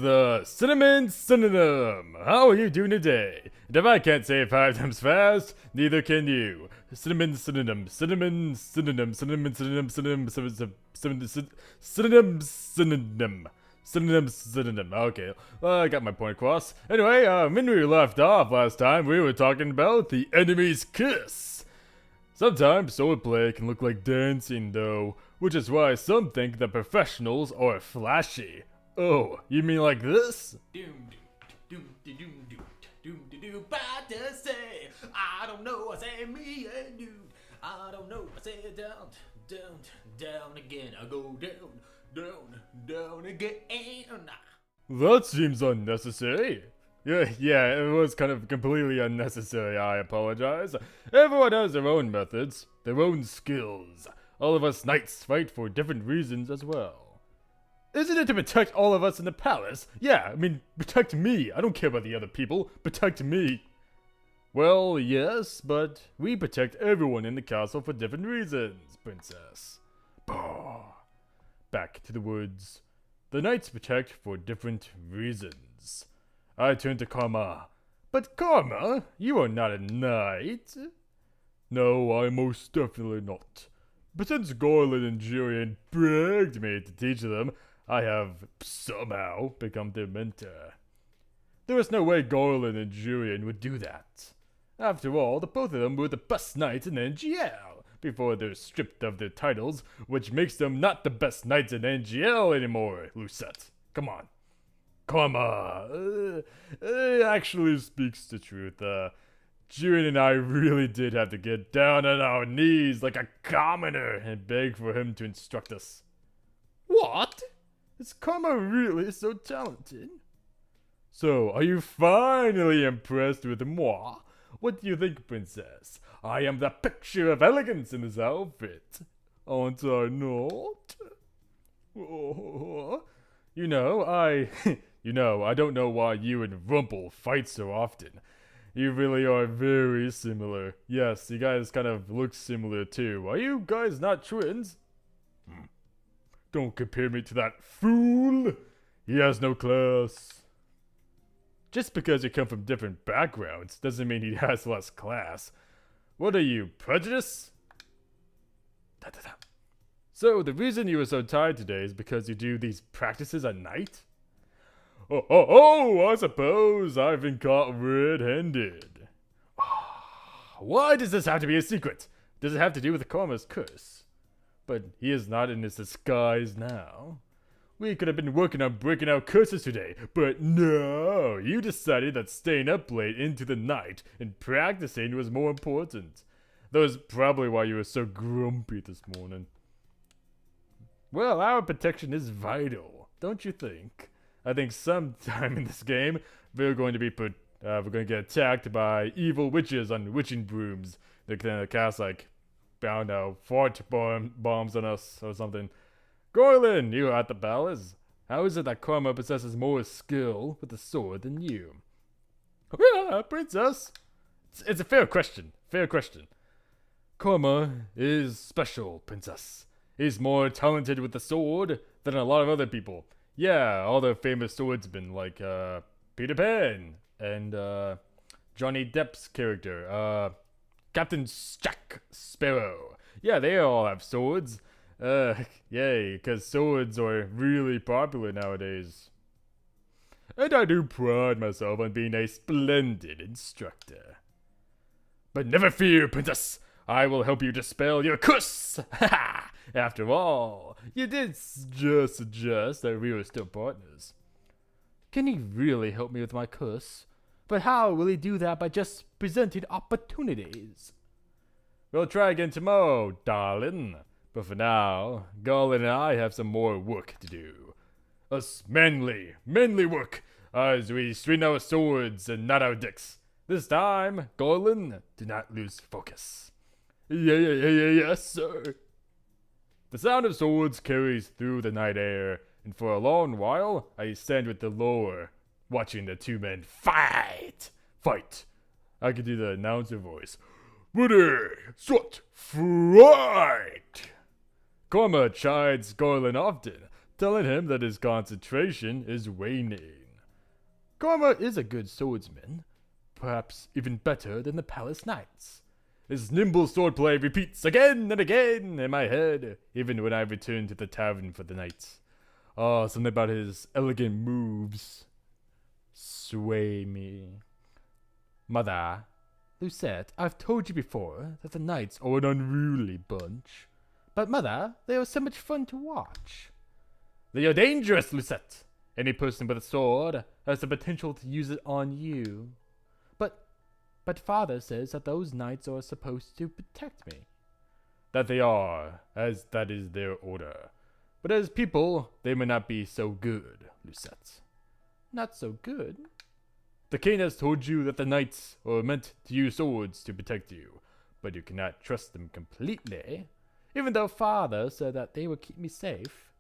The cinnamon synonym. How are you doing today? And if I can't say it 5 times fast, neither can you. Cinnamon synonym. Cinnamon synonym. Cinnamon synonym. Synonym synonym synonym. Synonym synonym. Okay, I got my point across. Anyway, when we left off last time, we were talking about the enemy's kiss. Sometimes swordplay can look like dancing though, which is why some think that professionals are flashy. Oh, you mean like this? About to say, I don't know, I say me and you. I don't know, I say down again. I go down again. That seems unnecessary. Yeah, it was kind of completely unnecessary, I apologize. Everyone has their own methods, their own skills. All of us knights fight for different reasons as well. Isn't it to protect all of us in the palace? Yeah, I mean, protect me. I don't care about the other people. Protect me. Well, yes, but we protect everyone in the castle for different reasons, princess. Bah. Back to the woods. The knights protect for different reasons. I turn to Karma. But Karma, you are not a knight. No, I most definitely not. But since Garland and Julian begged me to teach them, I have somehow become their mentor. There was no way Garland and Julian would do that. After all, the both of them were the best knights in NGL before they're stripped of their titles, which makes them not the best knights in NGL anymore, Lucette. Come on. Karma. It actually speaks the truth. Julian and I really did have to get down on our knees like a commoner and beg for him to instruct us. What? Is Karma really so talented? So, are you finally impressed with moi? What do you think, princess? I am the picture of elegance in this outfit. Aren't I not? Oh, I don't know why you and Rumple fight so often. You really are very similar. Yes, you guys kind of look similar too. Are you guys not twins? Don't compare me to that fool. He has no class. Just because you come from different backgrounds doesn't mean he has less class. What are you, prejudice? So the reason you were so tired today is because you do these practices at night? Oh, I suppose I've been caught red-handed. Why does this have to be a secret? Does it have to do with Karma's curse? But he is not in his disguise now. We could have been working on breaking our curses today, but no, you decided that staying up late into the night and practicing was more important. That was probably why you were so grumpy this morning. Well, our protection is vital, don't you think? I think sometime in this game, we're going to get attacked by evil witches on witching brooms. They're gonna cast fart bombs on us or something. Gorlin, you are at the palace. How is it that Karma possesses more skill with the sword than you? Princess. It's a fair question. Karma is special, princess. He's more talented with the sword than a lot of other people. Yeah, all the famous swordsmen like Peter Pan and Johnny Depp's character, Captain Jack Sparrow. Yeah, they all have swords. Yay, because swords are really popular nowadays. And I do pride myself on being a splendid instructor. But never fear, princess. I will help you dispel your curse. After all, you did just suggest that we were still partners. Can he really help me with my curse? But how will he do that by just presenting opportunities? We'll try again tomorrow, darling. But for now, Garland and I have some more work to do. Us manly work, as we swing our swords and not our dicks. This time, Garland, do not lose focus. Yes, sir. The sound of swords carries through the night air, and for a long while, I stand with the lore, watching the two men fight. I could do the announcer voice. Ready, set, fight! Karma chides Garland often, telling him that his concentration is waning. Karma is a good swordsman, perhaps even better than the palace knights. His nimble swordplay repeats again and again in my head, even when I return to the tavern for the night. Oh, something about his elegant moves sway me. Mother, Lucette, I've told you before that the knights are an unruly bunch. But Mother, they are so much fun to watch. They are dangerous, Lucette. Any person with a sword has the potential to use it on you. But Father says that those knights are supposed to protect me. That they are, as that is their order. But as people, they may not be so good, Lucette. Not so good? The king has told you that the knights are meant to use swords to protect you, but you cannot trust them completely, even though Father said that they would keep me safe.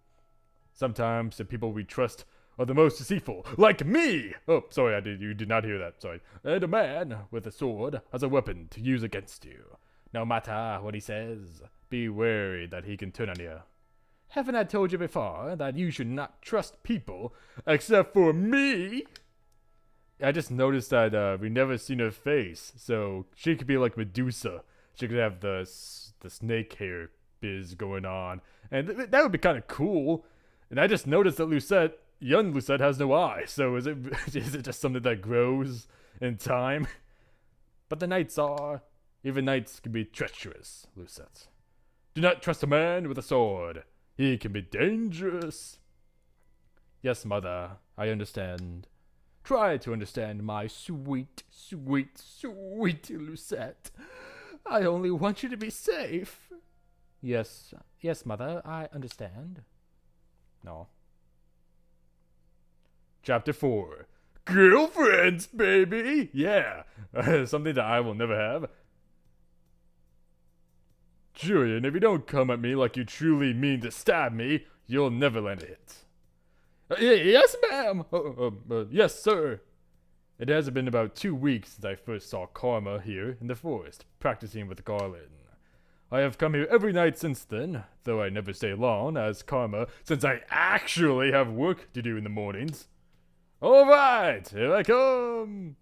Sometimes the people we trust are the most deceitful, like me! Oh, sorry, you did not hear that, sorry. And a man with a sword has a weapon to use against you. No matter what he says, be wary that he can turn on you. Haven't I told you before that you should not trust people except for me? I just noticed that we never seen her face, so she could be like Medusa. She could have the snake hair biz going on, and that would be kind of cool. And I just noticed that young Lucette has no eye, so is it just something that grows in time? But the knights are. Even knights can be treacherous, Lucette. Do not trust a man with a sword. He can be dangerous. Yes, Mother, I understand. Try to understand, my sweet, sweet, sweet Lucette. I only want you to be safe. Yes, Mother, I understand. No. Chapter 4. Girlfriends, baby! Yeah, something that I will never have. Julian, if you don't come at me like you truly mean to stab me, you'll never land a hit. Yes, ma'am! Yes, sir. It has been about 2 weeks since I first saw Karma here in the forest, practicing with Garland. I have come here every night since then, though I never stay long as Karma, since I actually have work to do in the mornings. Alright, here I come!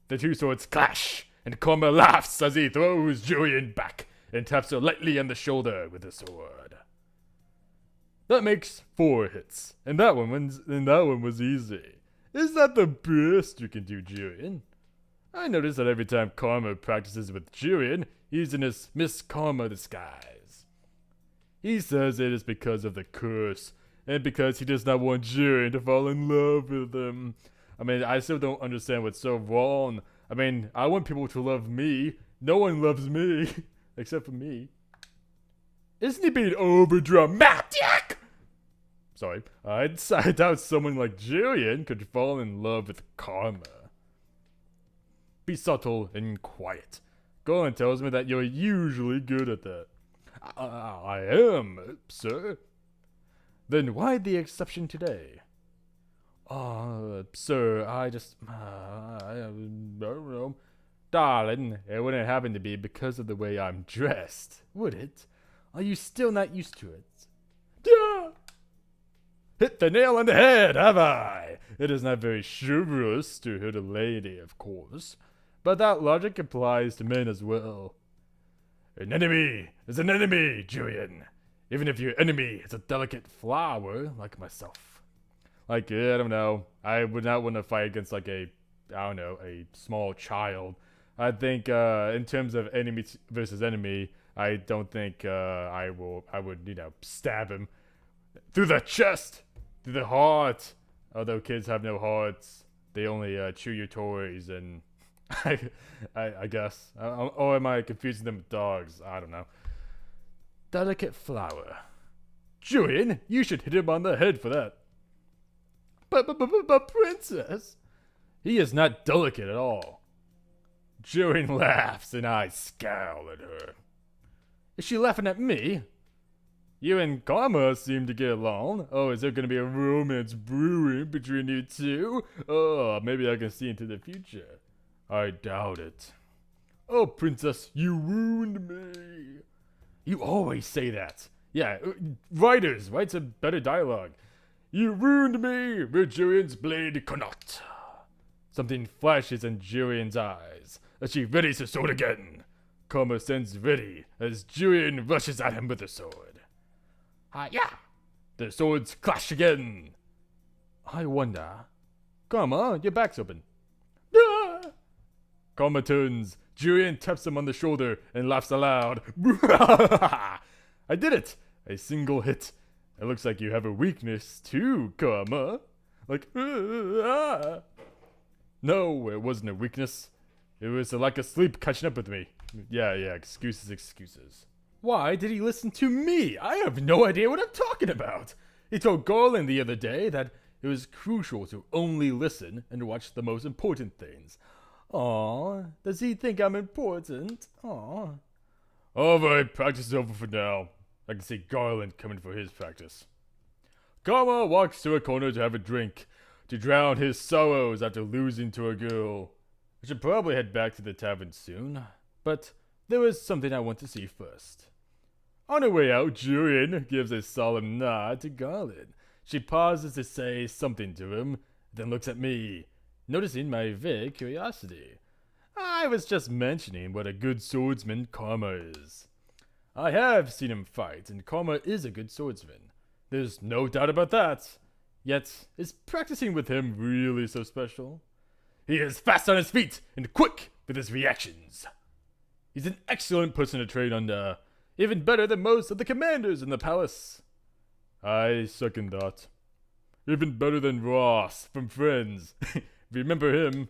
The two swords clash, and Karma laughs as he throws Julian back and taps her lightly on the shoulder with the sword. That makes 4 hits, and that one was easy. Is that the best you can do, Julian? I notice that every time Karma practices with Julian, he's in his Miss Karma disguise. He says it is because of the curse, and because he does not want Julian to fall in love with him. I mean, I still don't understand what's so wrong. I mean, I want people to love me. No one loves me, except for me. Isn't he being over-dramatic? Sorry, I doubt someone like Julian could fall in love with Karma. Be subtle and quiet. Garland tells me that you're usually good at that. I am, sir. Then why the exception today? Sir, I don't know. Darling, it wouldn't happen to be because of the way I'm dressed, would it? Are you still not used to it? Yeah. Hit the nail on the head, have I? It is not very chivalrous to hurt a lady, of course. But that logic applies to men as well. An enemy is an enemy, Julian. Even if your enemy is a delicate flower like myself. Like, I don't know. I would not want to fight against like a small child. I think in terms of enemy versus enemy, I don't think I would, stab him through the chest, through the heart. Although kids have no hearts, they only chew your toys and I guess. Or am I confusing them with dogs? I don't know. Delicate flower. Julian, you should hit him on the head for that. But princess, he is not delicate at all. Julian laughs and I scowl at her. Is she laughing at me? You and Karma seem to get along. Oh, is there going to be a romance brewing between you two? Oh, maybe I can see into the future. I doubt it. Oh, princess, you wound me. You always say that. Yeah, writers, write some better dialogue. You ruined me with Julian's blade cannot. Something flashes in Julian's eyes as she readies her sword again. Karma stands ready as Julian rushes at him with the sword. Yeah! The swords clash again. I wonder. Karma, your back's open. Ah! Karma turns. Julian taps him on the shoulder and laughs aloud. I did it! A single hit. It looks like you have a weakness too, Karma. Like, No, it wasn't a weakness. It was a lack of sleep catching up with me. Yeah, excuses. Why did he listen to me? I have no idea what I'm talking about. He told Garland the other day that it was crucial to only listen and watch the most important things. Aw, does he think I'm important? Aw. Alright, practice is over for now. I can see Garland coming for his practice. Karma walks to a corner to have a drink, to drown his sorrows after losing to a girl. I should probably head back to the tavern soon, but there was something I want to see first. On her way out, Julian gives a solemn nod to Garland. She pauses to say something to him, then looks at me, noticing my vague curiosity. I was just mentioning what a good swordsman Karma is. I have seen him fight, and Karma is a good swordsman. There's no doubt about that. Yet, is practicing with him really so special? He is fast on his feet and quick with his reactions. He's an excellent person to train under, even better than most of the commanders in the palace. I second that. Even better than Ross from Friends. Remember him?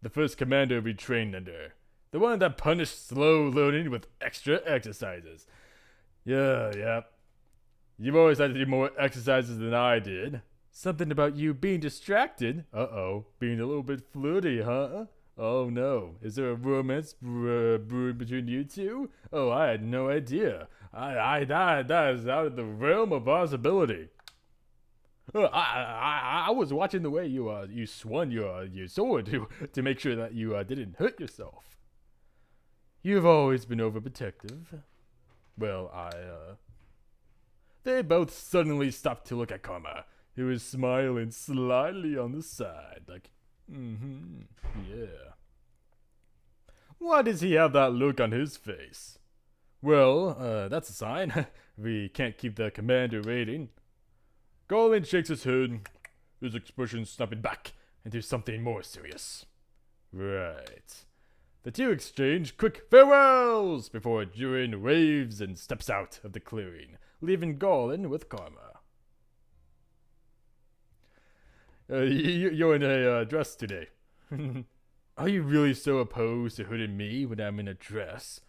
The first commander we trained under. The one that punished slow learning with extra exercises. Yeah. You've always had to do more exercises than I did. Something about you being distracted. Being a little bit flirty, huh? Oh no, is there a romance brewing between you two? Oh, I had no idea. That is out of the realm of possibility. I was watching the way you swung your sword to make sure that you didn't hurt yourself. You've always been overprotective. Well, They both suddenly stopped to look at Karma, who was smiling slightly on the side, like, yeah. Why does he have that look on his face? Well, that's a sign. We can't keep the commander waiting. Garland shakes his head, his expression snapping back into something more serious. Right. The two exchange quick farewells before Julian waves and steps out of the clearing, leaving Garland with Karma. You're in a dress today. Are you really so opposed to hurting me when I'm in a dress?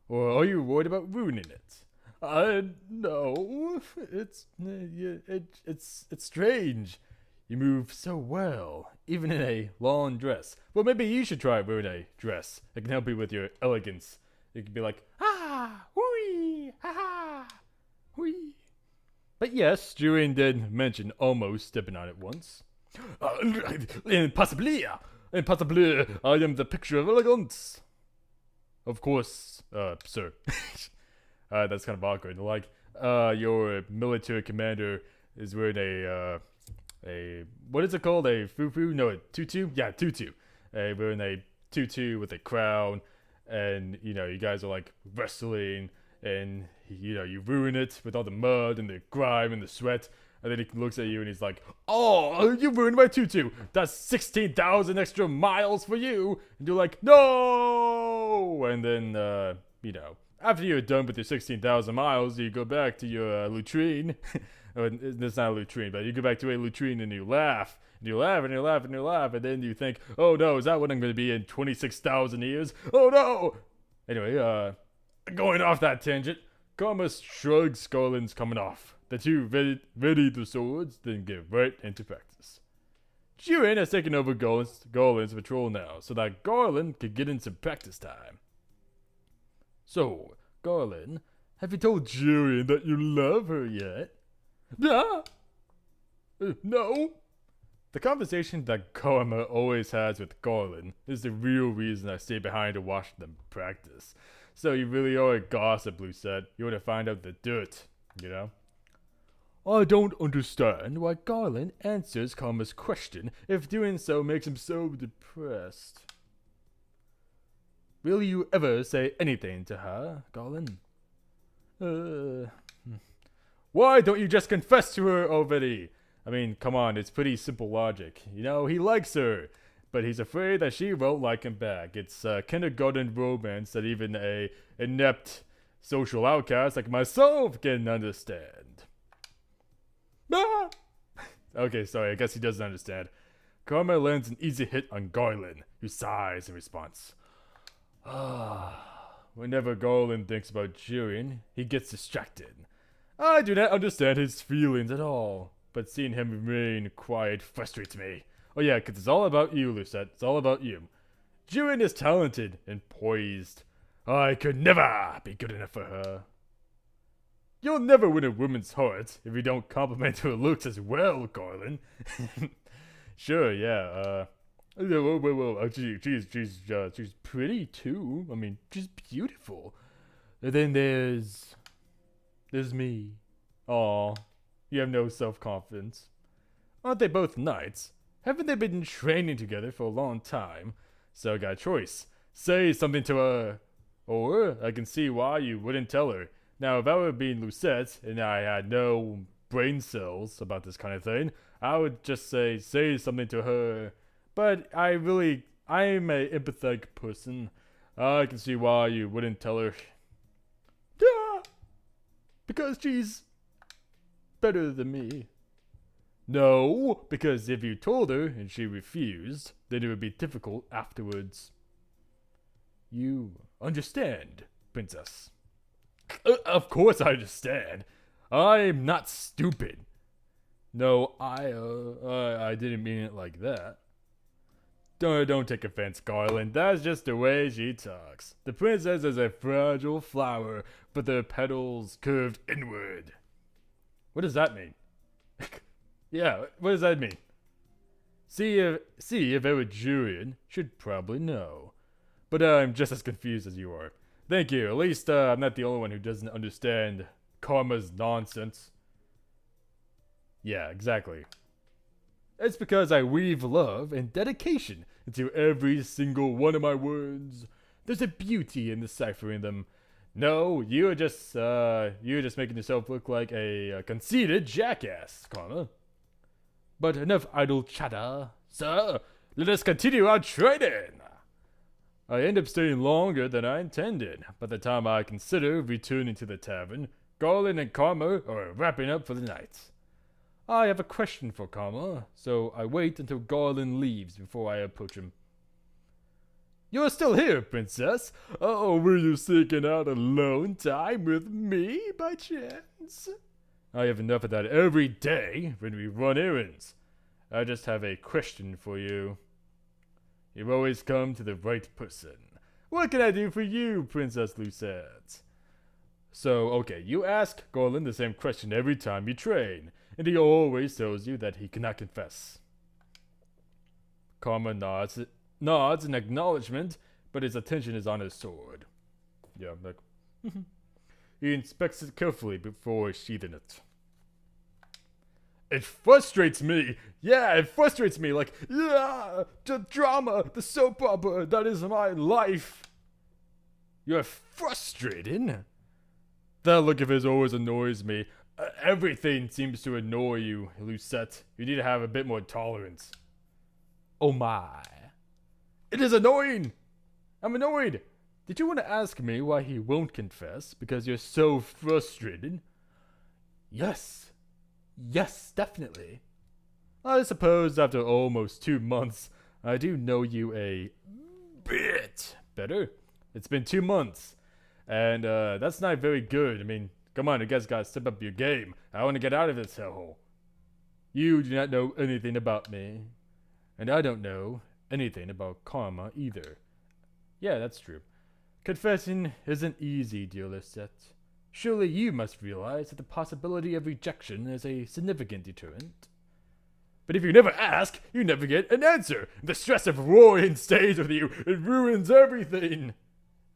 Or are you worried about ruining it? No. It's strange. You move so well, even in a long dress. Well, maybe you should try wearing a dress. It can help you with your elegance. You can be like, whee, whee. But yes, Julian did mention almost stepping on it once. Impossible, I am the picture of elegance. Of course, sir. That's kind of awkward. Like, your military commander is wearing a what is it called? A fufu? No, a tutu? Yeah, tutu. Wearing a tutu with a crown, and, you guys are, like, wrestling, and, you ruin it with all the mud and the grime and the sweat, and then he looks at you and he's like, oh, you ruined my tutu. That's 16,000 extra miles for you. And you're like, no! And then, after you're done with your 16,000 miles, you go back to your latrine. It's not a latrine, but you go back to a latrine and you laugh. And you laugh and you laugh and you laugh. And then you think, oh no, is that what I'm going to be in 26,000 years? Oh no! Anyway, going off that tangent, Karma shrugs Garland's coming off. The two ready the swords, then get right into practice. Julian has taken over Garland's patrol now, so that Garland can get into practice time. So, Garland, have you told Julian that you love her yet? No. The conversation that Karma always has with Garland is the real reason I stay behind to watch them practice. So you really are a gossip, Lucette. You want to find out the dirt, I don't understand why Garland answers Karma's question if doing so makes him so depressed. Will you ever say anything to her, Garland? Why don't you just confess to her already? I mean, come on, it's pretty simple logic. You know, he likes her, but he's afraid that she won't like him back. It's kindergarten romance that even a inept social outcast like myself can understand. Ah! Okay, sorry, I guess he doesn't understand. Karma lands an easy hit on Garland, who sighs in response. Whenever Garland thinks about Julian, he gets distracted. I do not understand his feelings at all, but seeing him remain quiet frustrates me. Oh yeah, because it's all about you, Lucette. It's all about you. Julian is talented and poised. I could never be good enough for her. You'll never win a woman's heart if you don't compliment her looks as well, Garland. Sure, yeah, she's pretty too. I mean, she's beautiful. And then there's me. Aw, you have no self-confidence. Aren't they both knights? Haven't they been training together for a long time? So I got a choice. Say something to her, or I can see why you wouldn't tell her. Now, if I were being Lucette and I had no brain cells about this kind of thing, I would just say something to her. But I'm a empathetic person. I can see why you wouldn't tell her. Yeah, because she's better than me. No, because if you told her and she refused, then it would be difficult afterwards. You understand, princess? Of course I understand. I'm not stupid. No, I didn't mean it like that. Don't take offense, Garland. That's just the way she talks. The princess is a fragile flower, but the petals curved inward. What does that mean? Yeah, what does that mean? See if ever Julian should probably know. But I'm just as confused as you are. Thank you. At least I'm not the only one who doesn't understand Karma's nonsense. Yeah, exactly. It's because I weave love and dedication into every single one of my words. There's a beauty in deciphering them. No, you're just making yourself look like a conceited jackass, Karma. But enough idle chatter, sir. Let us continue our trading. I end up staying longer than I intended. By the time I consider returning to the tavern, Garland and Karma are wrapping up for the night. I have a question for Karma, so I wait until Garland leaves before I approach him. You're still here, princess. Oh, were you seeking out alone time with me, by chance? I have enough of that every day when we run errands. I just have a question for you. You've always come to the right person. What can I do for you, Princess Lucette? So, okay, you ask Garland the same question every time you train, and he always tells you that he cannot confess. Karma nods in acknowledgement, but his attention is on his sword. Yeah, like, he inspects it carefully before sheathing it. It frustrates me. Yeah, it frustrates me. Like, yeah, the drama, the soap opera, that is my life. You're frustrated? That look of his always annoys me. Everything seems to annoy you, Lucette. You need to have a bit more tolerance. Oh my. It is annoying. I'm annoyed. Did you want to ask me why he won't confess because you're so frustrated? Yes. Yes, definitely. I suppose after almost 2 months, I do know you a bit better. It's been 2 months, and that's not very good. I mean, come on, you guys gotta step up your game. I want to get out of this hellhole. You do not know anything about me, and I don't know anything about Karma either. Yeah, that's true. Confessing isn't easy, dear Lisette. Surely you must realize that the possibility of rejection is a significant deterrent. But if you never ask, you never get an answer. The stress of worrying stays with you. It ruins everything.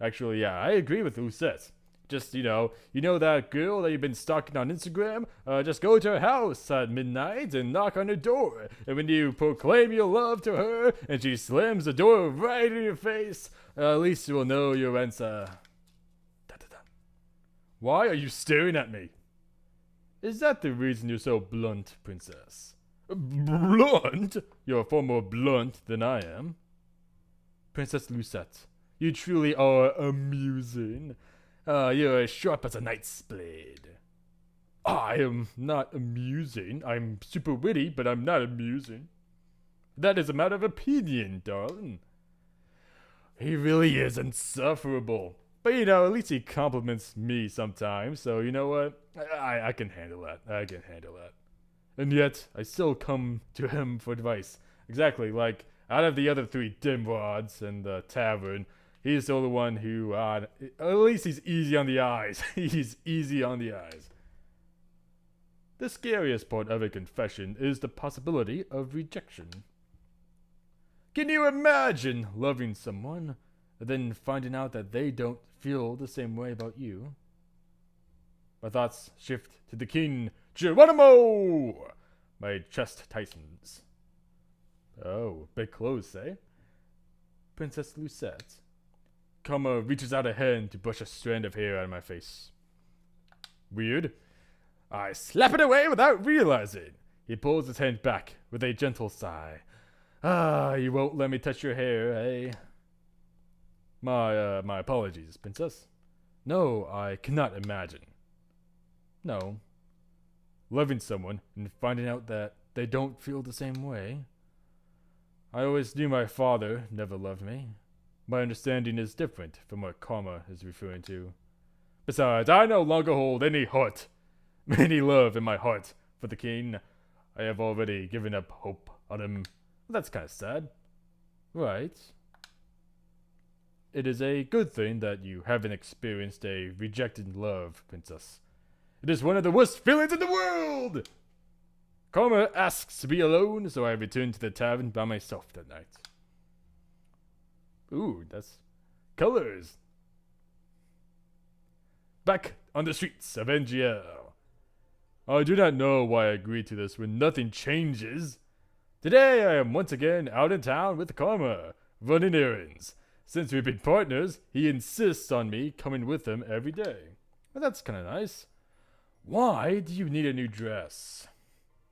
Actually, yeah, I agree with Lucette. Just, you know that girl that you've been stalking on Instagram? Just go to her house at midnight and knock on her door. And when you proclaim your love to her and she slams the door right in your face, at least you will know your answer. Why are you staring at me? Is that the reason you're so blunt, princess? Blunt? You're far more blunt than I am. Princess Lucette, you truly are amusing. You're as sharp as a knight's blade. I am not amusing. I'm super witty, but I'm not amusing. That is a matter of opinion, darling. He really is insufferable. But at least he compliments me sometimes, so you know what? I can handle that. I can handle that. And yet, I still come to him for advice. Exactly, like, out of the other 3 dimwads in the tavern, he's the only one who, at least he's easy on the eyes. He's easy on the eyes. The scariest part of a confession is the possibility of rejection. Can you imagine loving someone, and then finding out that they don't feel the same way about you? My thoughts shift to the king, Geronimo! My chest tightens. Oh, bit close, eh? Princess Lucette. Karma reaches out a hand to brush a strand of hair out of my face. Weird. I slap it away without realizing. He pulls his hand back with a gentle sigh. You won't let me touch your hair, eh? My apologies, princess. No, I cannot imagine. No. Loving someone and finding out that they don't feel the same way. I always knew my father never loved me. My understanding is different from what Karma is referring to. Besides, I no longer hold any love in my heart for the king. I have already given up hope on him. Well, that's kind of sad. Right. It is a good thing that you haven't experienced a rejected love, princess. It is one of the worst feelings in the world! Karma asks to be alone, so I return to the tavern by myself that night. Ooh, that's colors. Back on the streets of NGL. I do not know why I agreed to this when nothing changes. Today I am once again out in town with Karma, running errands. Since we've been partners, he insists on me coming with him every day. Well, that's kind of nice. Why do you need a new dress?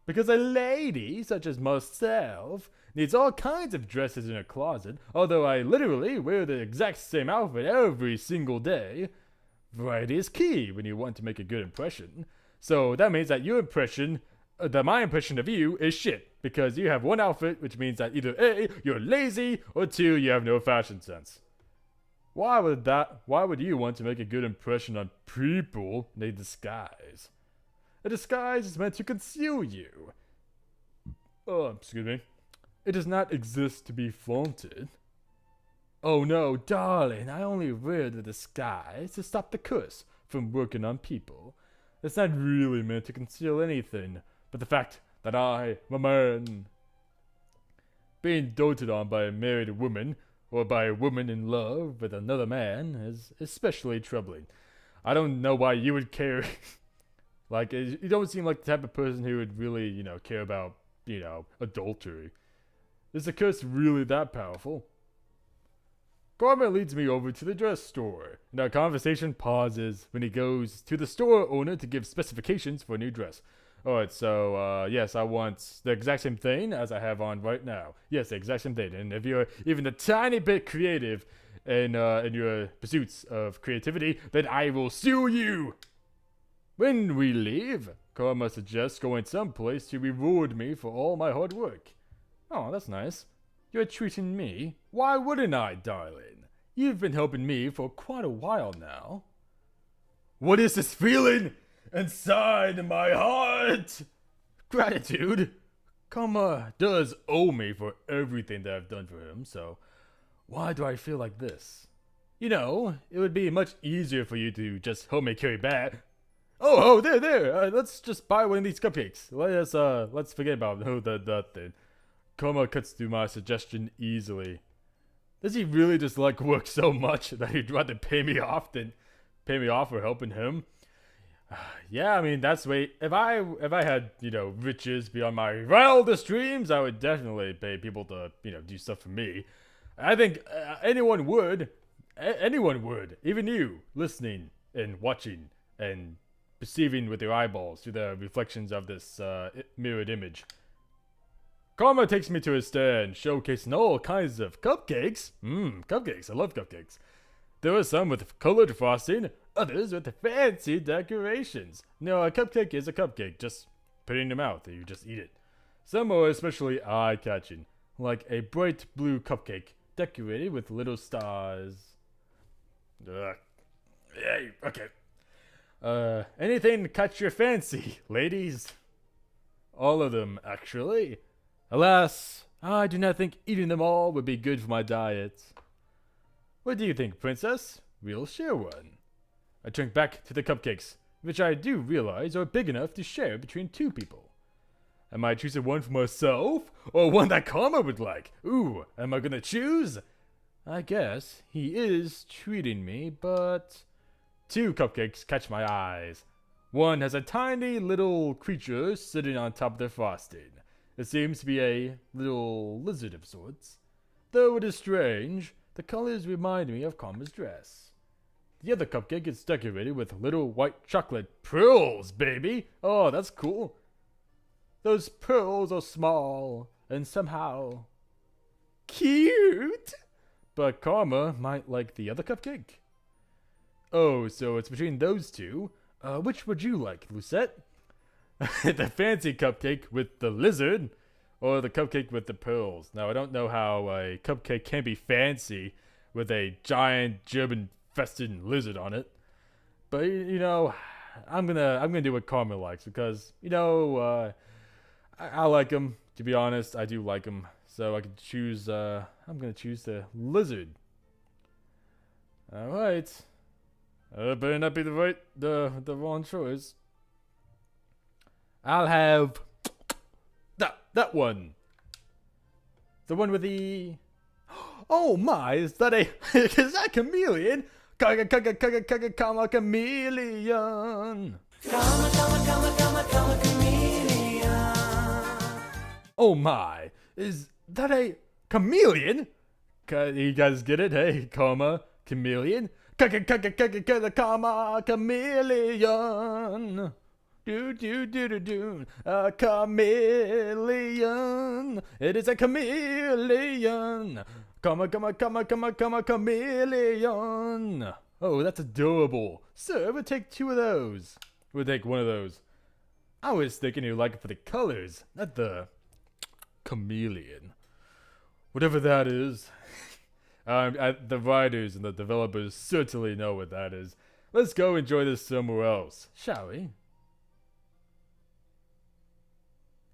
Because a lady such as myself needs all kinds of dresses in her closet, although I literally wear the exact same outfit every single day. Variety is key when you want to make a good impression. So that means that my impression of you is shit, because you have one outfit, which means that either A, you're lazy, or 2, you have no fashion sense. Why would you want to make a good impression on people in a disguise? A disguise is meant to conceal you. Excuse me. It does not exist to be flaunted. Oh no, darling, I only wear the disguise to stop the curse from working on people. It's not really meant to conceal anything, but the fact that I am a man. Being doted on by a married woman, or by a woman in love with another man, is especially troubling. I don't know why you would care. Like, you don't seem like the type of person who would really, care about, adultery. Is the curse really that powerful? Karma leads me over to the dress store, and our conversation pauses when he goes to the store owner to give specifications for a new dress. Alright, so, yes, I want the exact same thing as I have on right now. Yes, the exact same thing. And if you're even a tiny bit creative in your pursuits of creativity, then I will sue you! When we leave, Karma suggests going someplace to reward me for all my hard work. Oh, that's nice. You're treating me? Why wouldn't I, darling? You've been helping me for quite a while now. What is this feeling inside my heart? Gratitude. Karma does owe me for everything that I've done for him, so why do I feel like this? It would be much easier for you to just help me carry back. Oh, there. Let's just buy one of these cupcakes. Let's forget about that thing. Karma cuts through my suggestion easily. Does he really just like work so much that he'd rather pay me off than pay me off for helping him. Yeah, I mean that's way. If I had riches beyond my wildest dreams, I would definitely pay people to do stuff for me. I think anyone would. Anyone would. Even you, listening and watching and perceiving with your eyeballs through the reflections of this mirrored image. Karma takes me to a stand, showcasing all kinds of cupcakes. Cupcakes. I love cupcakes. There are some with colored frosting, others with fancy decorations. No, a cupcake is a cupcake. Just put it in your mouth and you just eat it. Some are especially eye-catching, like a bright blue cupcake decorated with little stars. Yay, okay. Anything to catch your fancy, ladies? All of them, actually. Alas, I do not think eating them all would be good for my diet. What do you think, princess? We'll share one. I turn back to the cupcakes, which I do realize are big enough to share between two people. Am I choosing one for myself, or one that Karma would like? Ooh, am I gonna choose? I guess he is treating me, but... Two cupcakes catch my eyes. One has a tiny little creature sitting on top of the frosting. It seems to be a little lizard of sorts. Though it is strange, the colors remind me of Karma's dress. The other cupcake is decorated with little white chocolate pearls, baby! Oh, that's cool. Those pearls are small and somehow cute. But Karma might like the other cupcake. Oh, so it's between those two. Which would you like, Lucette? The fancy cupcake with the lizard, or the cupcake with the pearls? Now, I don't know how a cupcake can be fancy with a giant German-fested lizard on it. But, I'm gonna do what Karma likes, because, I like him. To be honest, I do like him. So I can choose, I'm gonna choose the lizard. Alright. Better not be the wrong choice. I'll have that one. The one with the... Oh my, is that a chameleon? Comma chameleon. Oh my, is that a chameleon? You guys get it? Hey, comma chameleon. Comma chameleon. Do. A chameleon. It is a chameleon. Comma chameleon. Oh, that's adorable. Sir, we'll take two of those. We'll take one of those. I was thinking you'd like it for the colors, not the chameleon. Whatever that is. The writers and the developers certainly know what that is. Let's go enjoy this somewhere else, shall we?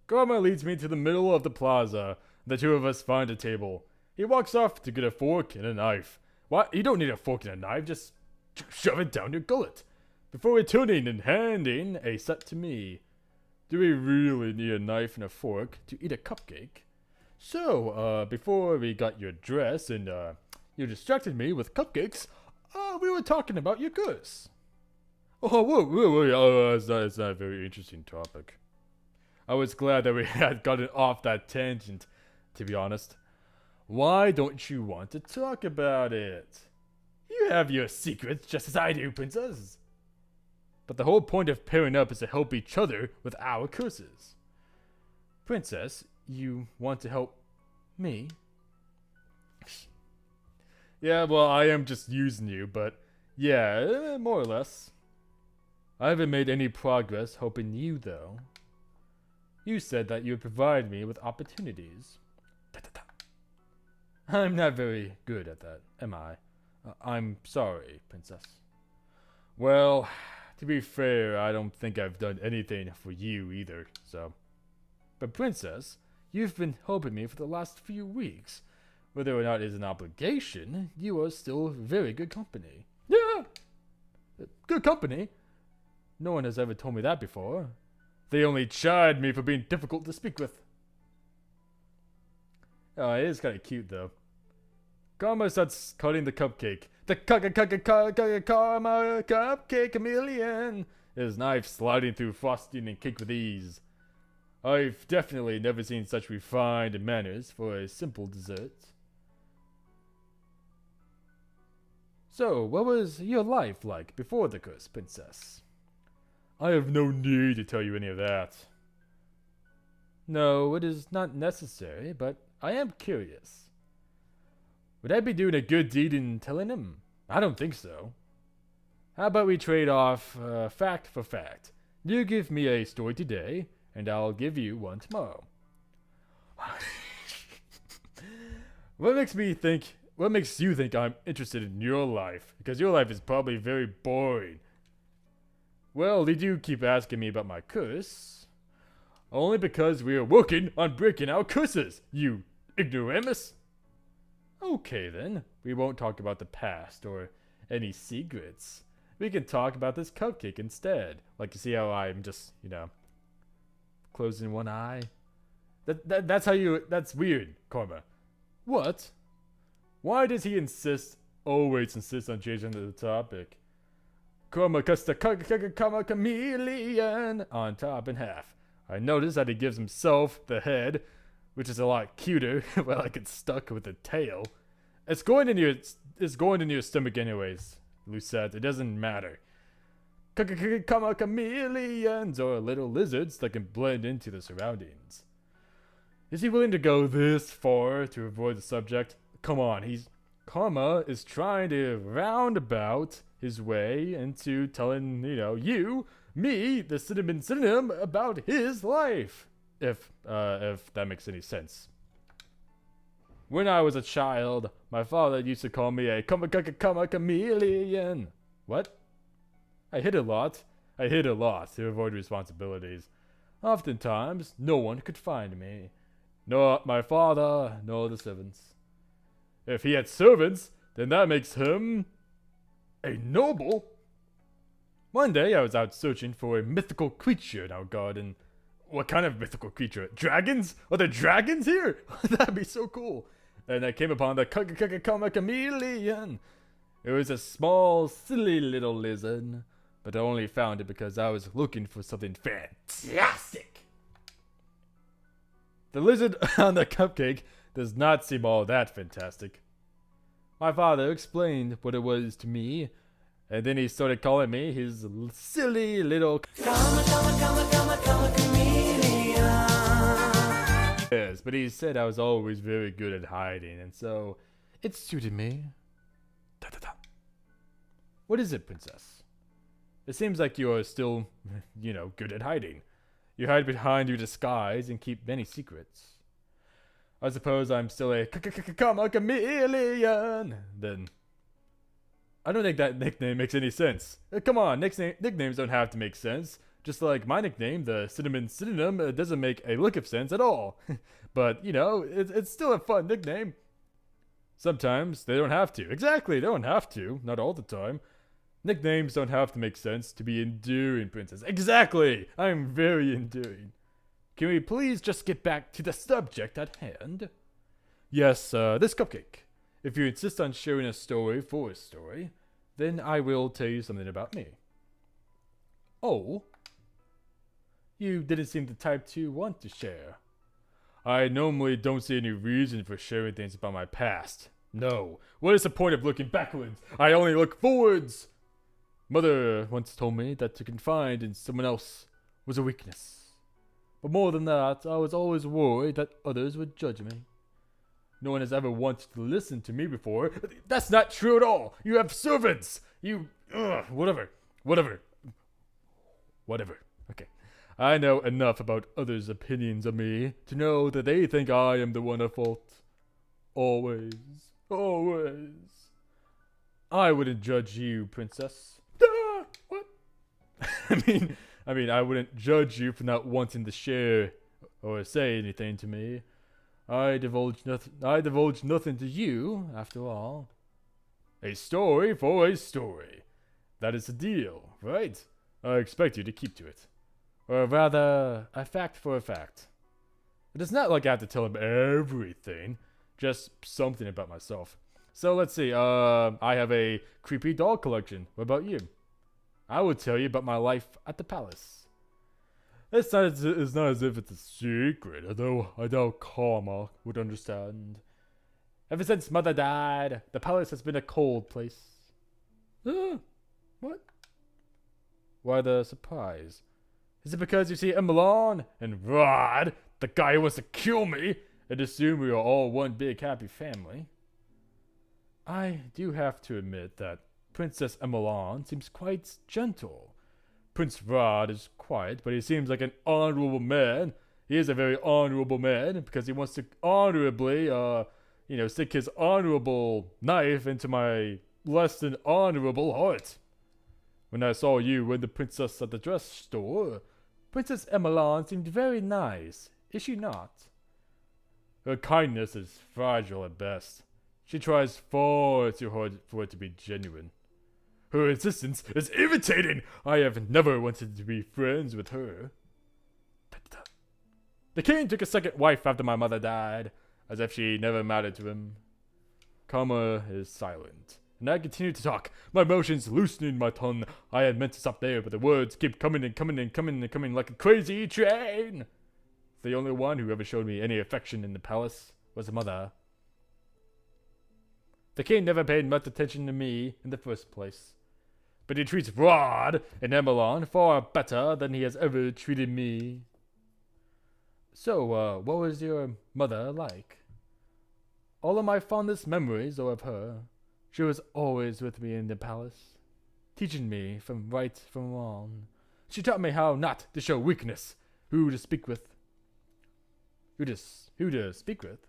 Karma leads me to the middle of the plaza. The two of us find a table. He walks off to get a fork and a knife. What? You don't need a fork and a knife, just shove it down your gullet. Before returning and handing a set to me. Do we really need a knife and a fork to eat a cupcake? So, before we got your dress and, you distracted me with cupcakes, we were talking about your curse. Oh, whoa, it's not a very interesting topic. I was glad that we had gotten off that tangent, to be honest. Why don't you want to talk about it? You have your secrets just as I do, princess. But the whole point of pairing up is to help each other with our curses. Princess, you want to help me? Yeah, well, I am just using you, but yeah, more or less. I haven't made any progress helping you, though. You said that you would provide me with opportunities. I'm not very good at that, am I? I'm sorry, princess. Well, to be fair, I don't think I've done anything for you either, so... But princess, you've been helping me for the last few weeks. Whether or not it's an obligation, you are still very good company. Yeah! Good company? No one has ever told me that before. They only chide me for being difficult to speak with. Oh, it is kind of cute, though. Karma starts cutting the cupcake, The karma cupcake chameleon. His knife sliding through frosting and cake with ease. I've definitely never seen such refined manners for a simple dessert. So, what was your life like before the curse, princess? I have no need to tell you any of that. No, it is not necessary, but I am curious. Would I be doing a good deed in telling him? I don't think so. How about we trade off fact for fact? You give me a story today, and I'll give you one tomorrow. What makes you think I'm interested in your life? Because your life is probably very boring. Well, did you keep asking me about my curse? Only because we are working on breaking our curses, you ignoramus. Okay then, we won't talk about the past or any secrets. We can talk about this cupcake instead. Like, you see how I'm just, closing one eye? That's weird, Karma. What? Why does he always insist on changing the topic? Karma cuts the karma chameleon on top in half. I notice that he gives himself the head, which is a lot cuter, but like it's stuck with the tail. It's going in your stomach anyways, Lucette. It doesn't matter. Chameleons are little lizards that can blend into the surroundings. Is he willing to go this far to avoid the subject? Come on, Karma is trying to roundabout his way into telling, me, the cinnamon synonym, about his life. If that makes any sense. When I was a child, my father used to call me a chameleon. What? I hid a lot to avoid responsibilities. Oftentimes, no one could find me. Nor my father, nor the servants. If he had servants, then that makes him a noble. One day, I was out searching for a mythical creature in our garden. What kind of mythical creature? Dragons? Are there dragons here? That'd be so cool. And I came upon the chameleon. It was a small, silly little lizard, but I only found it because I was looking for something fantastic. The lizard on the cupcake does not seem all that fantastic. My father explained what it was to me, and then he started calling me his silly little chameleon. Yes, but he said I was always very good at hiding, and so it suited me. Da-da-da. What is it, princess? It seems like you are still, good at hiding. You hide behind your disguise and keep many secrets. I suppose I'm still a chameleon. Then I don't think that nickname makes any sense. Come on, nicknames don't have to make sense. Just like my nickname, the cinnamon synonym, doesn't make a lick of sense at all. But, it's still a fun nickname. Sometimes they don't have to. Exactly, they don't have to. Not all the time. Nicknames don't have to make sense to be endearing, princess. Exactly! I'm very endearing. Can we please just get back to the subject at hand? Yes, this cupcake. If you insist on sharing a story for a story, then I will tell you something about me. Oh? You didn't seem the type to want to share. I normally don't see any reason for sharing things about my past. No. What is the point of looking backwards? I only look forwards! Mother once told me that to confide in someone else was a weakness. But more than that, I was always worried that others would judge me. No one has ever wanted to listen to me before. That's not true at all! You have servants! Whatever. Okay. I know enough about others' opinions of me to know that they think I am the one at fault. Always. I wouldn't judge you, princess. What? I mean, I wouldn't judge you for not wanting to share or say anything to me. I divulge nothing to you, after all. A story for a story. That is the deal, right? I expect you to keep to it. Or rather, a fact for a fact. It is not like I have to tell him everything, just something about myself. So let's see. I have a creepy doll collection. What about you? I will tell you about my life at the palace. It's not as if it's a secret, although I doubt Karma would understand. Ever since Mother died, the palace has been a cold place. What? Why the surprise? Is it because you see Emelon and Rod, the guy who wants to kill me, and assume we are all one big happy family? I do have to admit that Princess Emelon seems quite gentle. Prince Rod is quiet, but he seems like an honorable man. He is a very honorable man because he wants to honorably, stick his honorable knife into my less than honorable heart. When I saw you and the princess at the dress store, Princess Emelon seemed very nice, is she not? Her kindness is fragile at best. She tries far too hard for it to be genuine. Her insistence is irritating. I have never wanted to be friends with her. The king took a second wife after my mother died, as if she never mattered to him. Karma is silent, and I continue to talk, my emotions loosening my tongue. I had meant to stop there, but the words keep coming and coming and coming and coming like a crazy train. The only one who ever showed me any affection in the palace was mother. The king never paid much attention to me in the first place, but he treats Rod and Emelon far better than he has ever treated me. So, what was your mother like? All of my fondest memories are of her. She was always with me in the palace, teaching me from right from wrong. She taught me how not to show weakness, who to speak with. Who to speak with?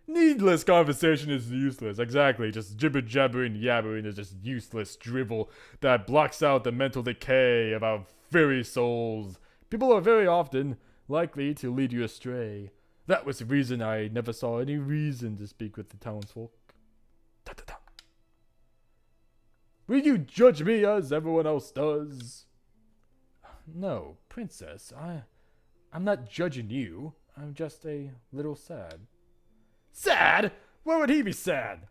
Needless conversation is useless. Exactly. Just jibber-jabbering, yabbering is just useless drivel that blocks out the mental decay of our very souls. People are very often likely to lead you astray. That was the reason I never saw any reason to speak with the townsfolk. Will you judge me as everyone else does? No, princess, I'm not judging you. I'm just a little sad. Sad? Why would he be sad?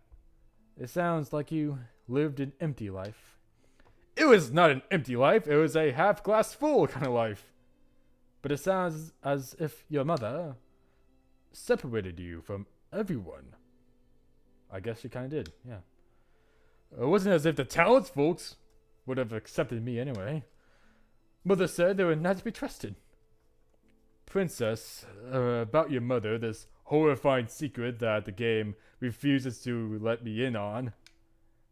It sounds like you lived an empty life. It was not an empty life. It was a half glass full kind of life. But it sounds as if your mother separated you from everyone. I guess she kind of did, yeah. It wasn't as if the townsfolk would have accepted me anyway. Mother said they were not to be trusted. Princess, about your mother, this horrifying secret that the game refuses to let me in on.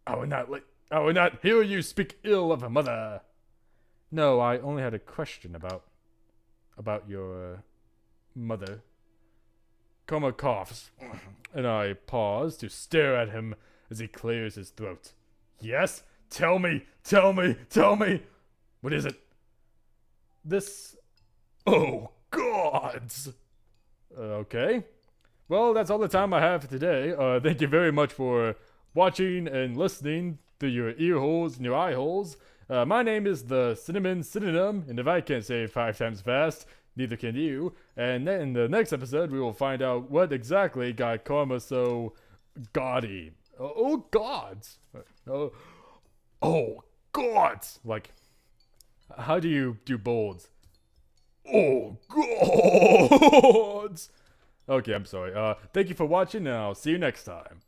I will not hear you speak ill of a mother. No, I only had a question about your mother. Koma coughs, and I pause to stare at him as he clears his throat. Yes? Tell me! What is it? This... Oh, gods! Okay. Well, that's all the time I have for today. Thank you very much for watching and listening through your ear holes and your eye holes. My name is the Cinnamon Synonym, and if I can't say it 5 times fast, neither can you. And then in the next episode, we will find out what exactly got Karma so gaudy. Oh, gods! Oh, gods! Like, how do you do bolds? Oh, gods! Okay, I'm sorry. Thank you for watching, and I'll see you next time.